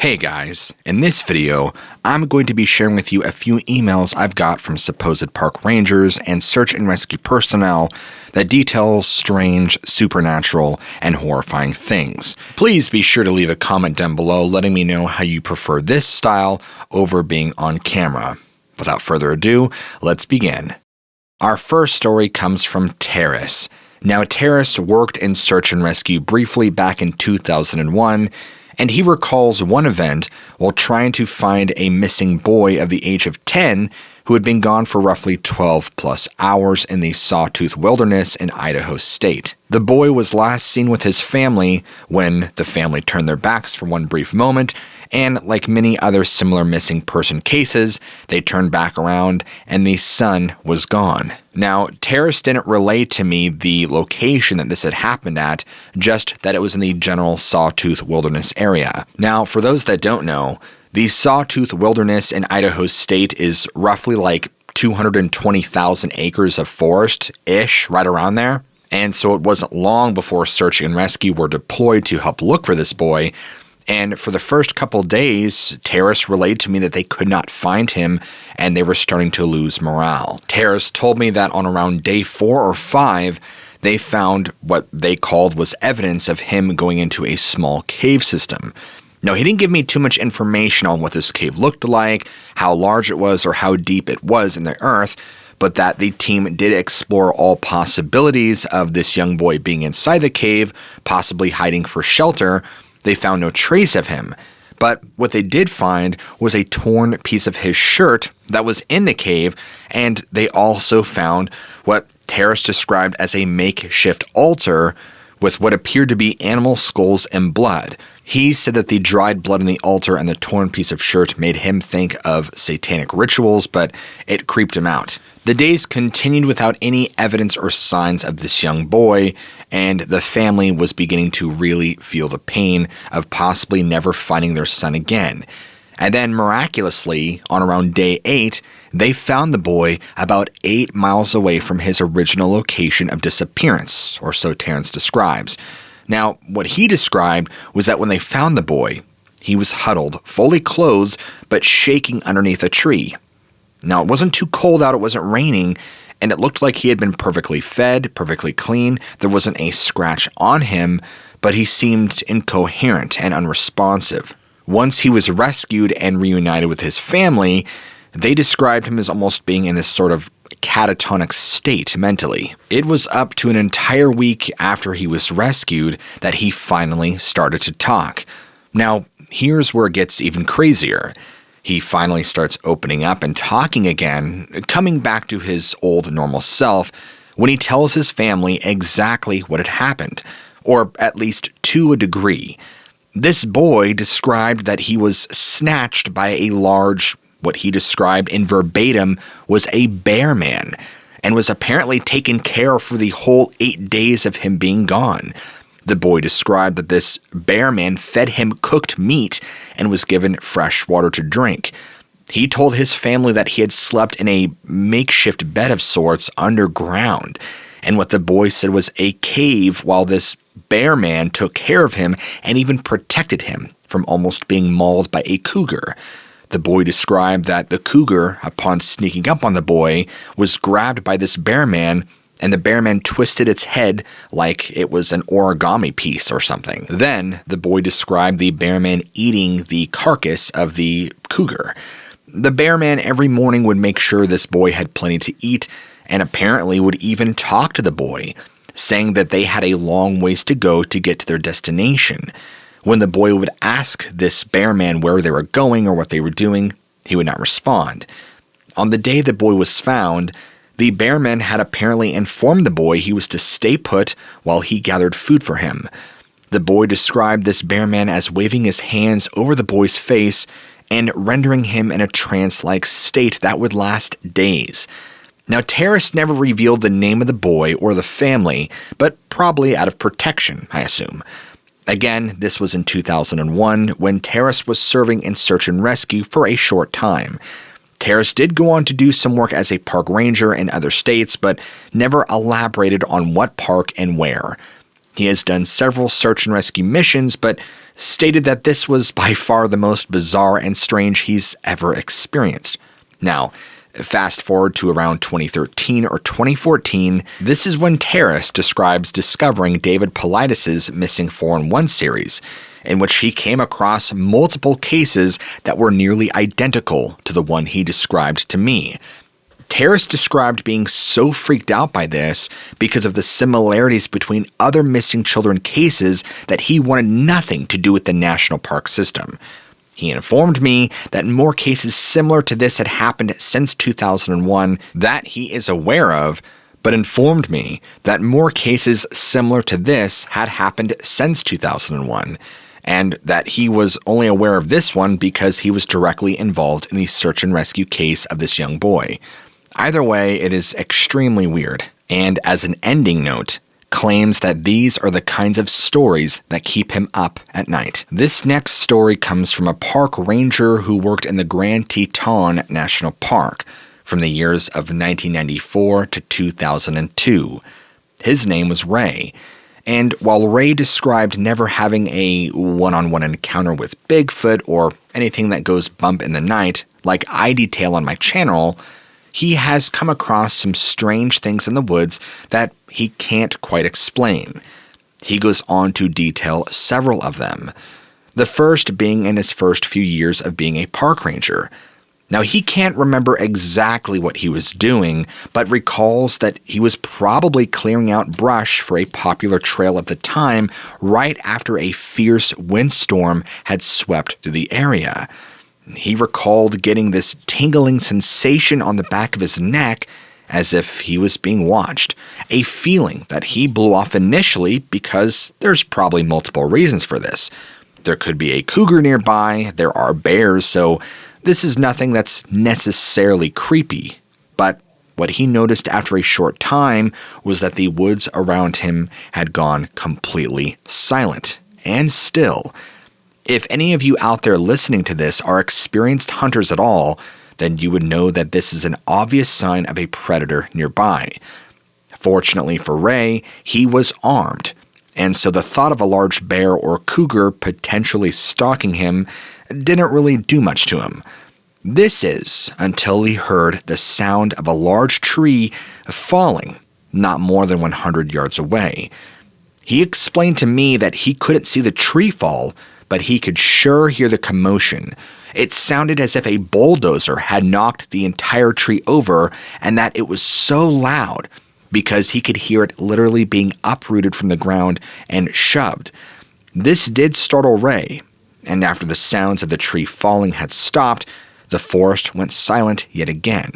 Hey guys, in this video, I'm going to be sharing with you a few emails I've got from supposed park rangers and search and rescue personnel that detail strange, supernatural, and horrifying things. Please be sure to leave a comment down below letting me know how you prefer this style over being on camera. Without further ado, let's begin. Our first story comes from Terrace. Now, Terrace worked in search and rescue briefly back in 2001, and he recalls one event while trying to find a missing boy of the age of 10 who had been gone for roughly 12 plus hours in the Sawtooth Wilderness in Idaho State. The boy was last seen with his family when the family turned their backs for one brief moment, and like many other similar missing person cases, they turned back around and the son was gone. Now, Terrace didn't relay to me the location that this had happened at, just that it was in the general Sawtooth Wilderness area. Now, for those that don't know, the Sawtooth Wilderness in Idaho State is roughly like 220,000 acres of forest-ish, right around there. And so it wasn't long before search and rescue were deployed to help look for this boy. And for the first couple days, Terrace relayed to me that they could not find him and they were starting to lose morale. Terrace told me that on around day 4 or 5, they found what they called was evidence of him going into a small cave system. Now, he didn't give me too much information on what this cave looked like, how large it was, or how deep it was in the earth, but that the team did explore all possibilities of this young boy being inside the cave, possibly hiding for shelter. They found no trace of him, but what they did find was a torn piece of his shirt that was in the cave, and they also found what Terrace described as a makeshift altar with what appeared to be animal skulls and blood. He said that the dried blood on the altar and the torn piece of shirt made him think of satanic rituals, but it creeped him out. The days continued without any evidence or signs of this young boy, and the family was beginning to really feel the pain of possibly never finding their son again. And then miraculously, on around day 8, they found the boy about 8 miles away from his original location of disappearance, or so Terrence describes. Now, what he described was that when they found the boy, he was huddled, fully clothed, but shaking underneath a tree. Now, it wasn't too cold out, it wasn't raining, and it looked like he had been perfectly fed, perfectly clean. There wasn't a scratch on him, but he seemed incoherent and unresponsive. Once he was rescued and reunited with his family, they described him as almost being in this sort of catatonic state mentally. It was up to an entire week after he was rescued that he finally started to talk. Now, here's where it gets even crazier. He finally starts opening up and talking again, coming back to his old normal self, when he tells his family exactly what had happened, or at least to a degree. This boy described that he was snatched by a large, what he described in verbatim was a bear man, and was apparently taken care of for the whole 8 days of him being gone. The boy described that this bear man fed him cooked meat and was given fresh water to drink. He told his family that he had slept in a makeshift bed of sorts underground, and what the boy said was a cave while this bear man took care of him and even protected him from almost being mauled by a cougar. The boy described that the cougar, upon sneaking up on the boy, was grabbed by this bear man, and the bear man twisted its head like it was an origami piece or something. Then the boy described the bear man eating the carcass of the cougar. The bear man every morning would make sure this boy had plenty to eat, and apparently would even talk to the boy, saying that they had a long ways to go to get to their destination. When the boy would ask this bear man where they were going or what they were doing, he would not respond. On the day the boy was found, the bear man had apparently informed the boy he was to stay put while he gathered food for him. The boy described this bear man as waving his hands over the boy's face and rendering him in a trance-like state that would last days. Now, Terrace never revealed the name of the boy or the family, but probably out of protection, I assume. Again, this was in 2001 when Terrace was serving in search and rescue for a short time. Terrace did go on to do some work as a park ranger in other states, but never elaborated on what park and where. He has done several search and rescue missions, but stated that this was by far the most bizarre and strange he's ever experienced. Now, fast forward to around 2013 or 2014, this is when Terrace describes discovering David Paulides' Missing 411 series, in which he came across multiple cases that were nearly identical to the one he described to me. Terrace described being so freaked out by this because of the similarities between other missing children cases that he wanted nothing to do with the national park system. He informed me that more cases similar to this had happened since 2001 that he is aware of, but informed me that more cases similar to this had happened since 2001, and that he was only aware of this one because he was directly involved in the search and rescue case of this young boy. Either way, it is extremely weird, and as an ending note, claims that these are the kinds of stories that keep him up at night. This next story comes from a park ranger who worked in the Grand Teton National Park from the years of 1994 to 2002. His name was Ray, and while Ray described never having a one-on-one encounter with Bigfoot or anything that goes bump in the night, like I detail on my channel, he has come across some strange things in the woods that he can't quite explain. He goes on to detail several of them. The first being in his first few years of being a park ranger. Now, he can't remember exactly what he was doing, but recalls that he was probably clearing out brush for a popular trail at the time, right after a fierce windstorm had swept through the area. He recalled getting this tingling sensation on the back of his neck as if he was being watched, a feeling that he blew off initially because there's probably multiple reasons for this. There could be a cougar nearby, there are bears, so this is nothing that's necessarily creepy. But what he noticed after a short time was that the woods around him had gone completely silent and still. If any of you out there listening to this are experienced hunters at all, then you would know that this is an obvious sign of a predator nearby. Fortunately for Ray, he was armed, and so the thought of a large bear or cougar potentially stalking him didn't really do much to him. This is until he heard the sound of a large tree falling not more than 100 yards away. He explained to me that he couldn't see the tree fall, but he could sure hear the commotion. It sounded as if a bulldozer had knocked the entire tree over, and that it was so loud because he could hear it literally being uprooted from the ground and shoved. This did startle Ray, and after the sounds of the tree falling had stopped, the forest went silent yet again,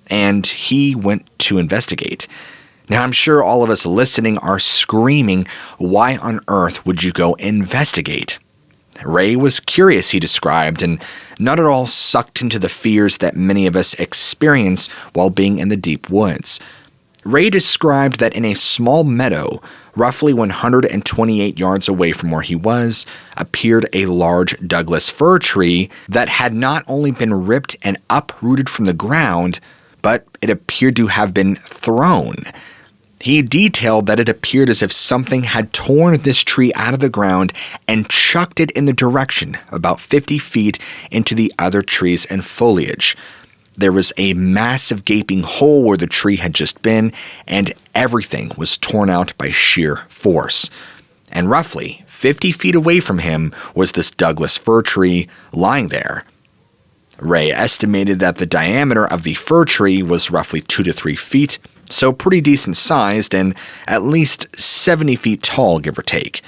and he went to investigate. Now, I'm sure all of us listening are screaming, why on earth would you go investigate? Ray was curious, he described, and not at all sucked into the fears that many of us experience while being in the deep woods. Ray described that in a small meadow, roughly 128 yards away from where he was, appeared a large Douglas fir tree that had not only been ripped and uprooted from the ground, but it appeared to have been thrown. He detailed that it appeared as if something had torn this tree out of the ground and chucked it in the direction about 50 feet into the other trees and foliage. There was a massive gaping hole where the tree had just been, and everything was torn out by sheer force. And roughly 50 feet away from him was this Douglas fir tree lying there. Ray estimated that the diameter of the fir tree was roughly 2 to 3 feet, so pretty decent sized and at least 70 feet tall, give or take.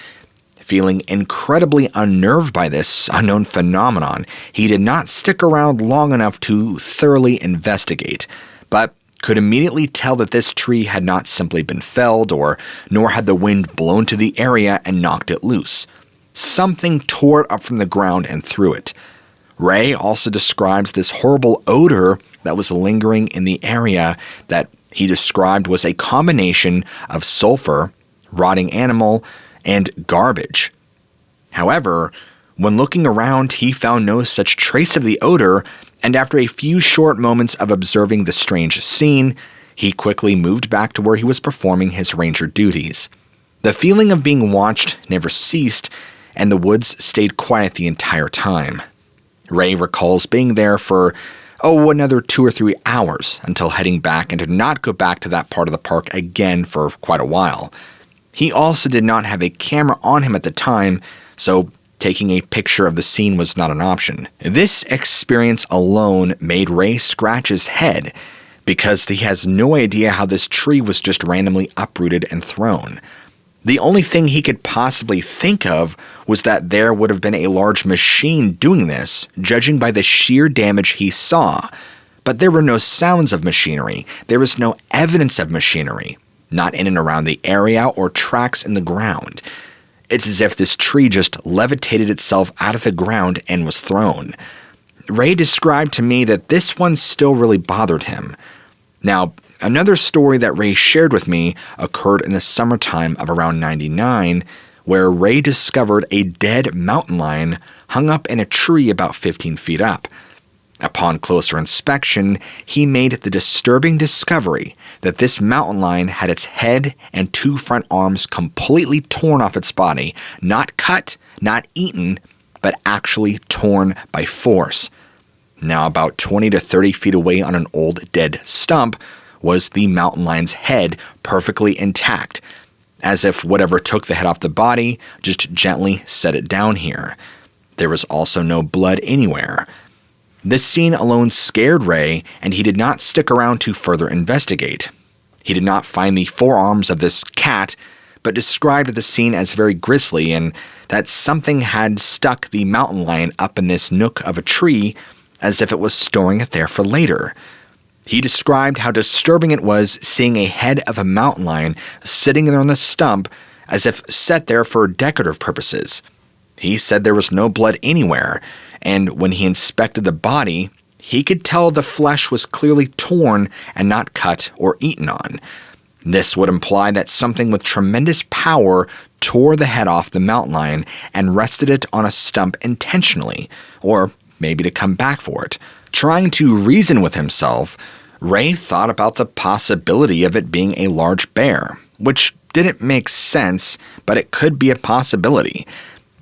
Feeling incredibly unnerved by this unknown phenomenon, he did not stick around long enough to thoroughly investigate, but could immediately tell that this tree had not simply been felled, nor had the wind blown to the area and knocked it loose. Something tore it up from the ground and threw it. Ray also describes this horrible odor that was lingering in the area that he described was a combination of sulfur, rotting animal, and garbage. However, when looking around, he found no such trace of the odor, and after a few short moments of observing the strange scene, he quickly moved back to where he was performing his ranger duties. The feeling of being watched never ceased, and the woods stayed quiet the entire time. Ray recalls being there for, another 2 or 3 hours until heading back, and did not go back to that part of the park again for quite a while. He also did not have a camera on him at the time, so taking a picture of the scene was not an option. This experience alone made Ray scratch his head, because he has no idea how this tree was just randomly uprooted and thrown. The only thing he could possibly think of was that there would have been a large machine doing this, judging by the sheer damage he saw. But there were no sounds of machinery. There was no evidence of machinery, not in and around the area or tracks in the ground. It's as if this tree just levitated itself out of the ground and was thrown. Ray described to me that this one still really bothered him. Now, another story that Ray shared with me occurred in the summertime of around 99, where Ray discovered a dead mountain lion hung up in a tree about 15 feet up. Upon closer inspection, he made the disturbing discovery that this mountain lion had its head and 2 front arms completely torn off its body, not cut, not eaten, but actually torn by force. Now, about 20 to 30 feet away on an old dead stump was the mountain lion's head, perfectly intact, as if whatever took the head off the body just gently set it down here. There was also no blood anywhere. This scene alone scared Ray, and he did not stick around to further investigate. He did not find the forearms of this cat, but described the scene as very grisly, and that something had stuck the mountain lion up in this nook of a tree as if it was storing it there for later. He described how disturbing it was seeing a head of a mountain lion sitting there on the stump as if set there for decorative purposes. He said there was no blood anywhere, and when he inspected the body, he could tell the flesh was clearly torn and not cut or eaten on. This would imply that something with tremendous power tore the head off the mountain lion and rested it on a stump intentionally, or maybe to come back for it. Trying to reason with himself, Ray thought about the possibility of it being a large bear, which didn't make sense, but it could be a possibility.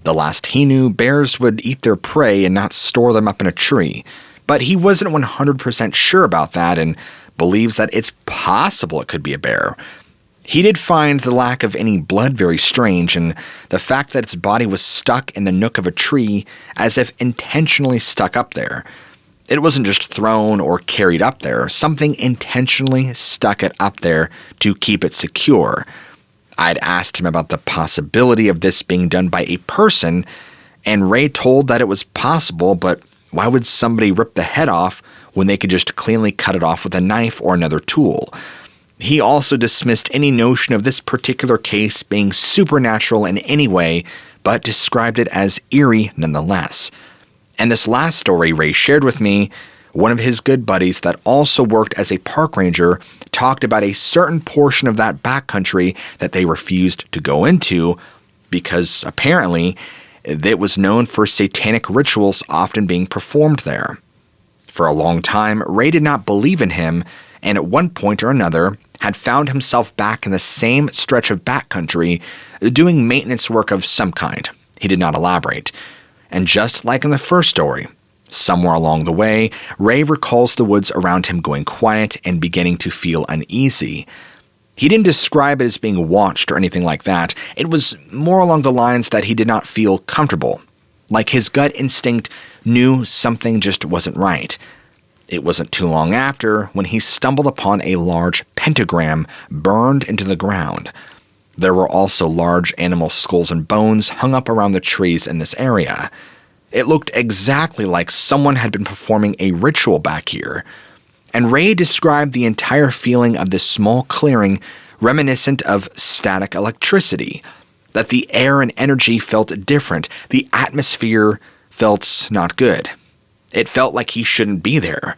The last he knew, bears would eat their prey and not store them up in a tree. But he wasn't 100% sure about that and believes that it's possible it could be a bear. He did find the lack of any blood very strange, and the fact that its body was stuck in the nook of a tree as if intentionally stuck up there. It wasn't just thrown or carried up there. Something intentionally stuck it up there to keep it secure. I'd asked him about the possibility of this being done by a person, and Ray told that it was possible, but why would somebody rip the head off when they could just cleanly cut it off with a knife or another tool? He also dismissed any notion of this particular case being supernatural in any way, but described it as eerie nonetheless. And this last story Ray shared with me, one of his good buddies that also worked as a park ranger talked about a certain portion of that backcountry that they refused to go into because apparently it was known for satanic rituals often being performed there. For a long time, Ray did not believe in him, and at one point or another had found himself back in the same stretch of backcountry doing maintenance work of some kind. He did not elaborate. And just like in the first story, somewhere along the way, Ray recalls the woods around him going quiet and beginning to feel uneasy. He didn't describe it as being watched or anything like that. It was more along the lines that he did not feel comfortable, like his gut instinct knew something just wasn't right. It wasn't too long after when he stumbled upon a large pentagram burned into the ground. There were also large animal skulls and bones hung up around the trees in this area. It looked exactly like someone had been performing a ritual back here. And Ray described the entire feeling of this small clearing reminiscent of static electricity, that the air and energy felt different, the atmosphere felt not good. It felt like he shouldn't be there.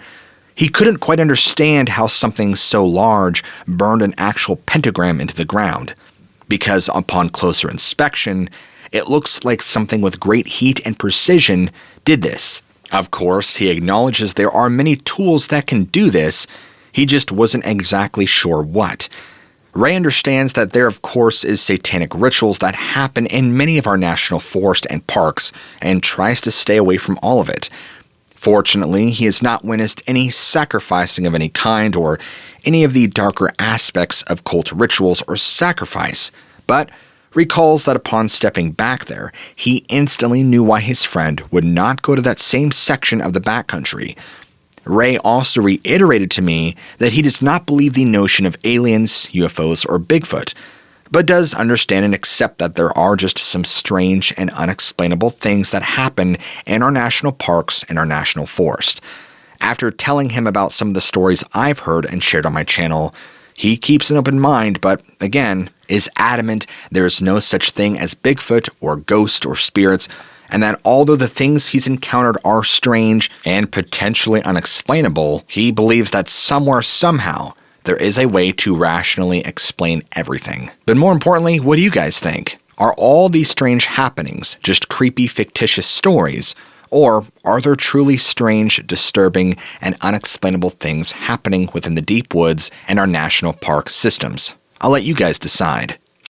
He couldn't quite understand how something so large burned an actual pentagram into the ground, because upon closer inspection, it looks like something with great heat and precision did this. Of course, he acknowledges there are many tools that can do this, he just wasn't exactly sure what. Ray understands that there of course is satanic rituals that happen in many of our national forests and parks, and tries to stay away from all of it. Fortunately, he has not witnessed any sacrificing of any kind or any of the darker aspects of cult rituals or sacrifice, but recalls that upon stepping back there, he instantly knew why his friend would not go to that same section of the backcountry. Ray also reiterated to me that he does not believe the notion of aliens, UFOs, or Bigfoot, but does understand and accept that there are just some strange and unexplainable things that happen in our national parks and our national forest. After telling him about some of the stories I've heard and shared on my channel, he keeps an open mind, but again, is adamant there is no such thing as Bigfoot or ghosts or spirits, and that although the things he's encountered are strange and potentially unexplainable, he believes that somewhere, somehow, there is a way to rationally explain everything. But more importantly, what do you guys think? Are all these strange happenings just creepy, fictitious stories? Or are there truly strange, disturbing, and unexplainable things happening within the deep woods and our national park systems? I'll let you guys decide.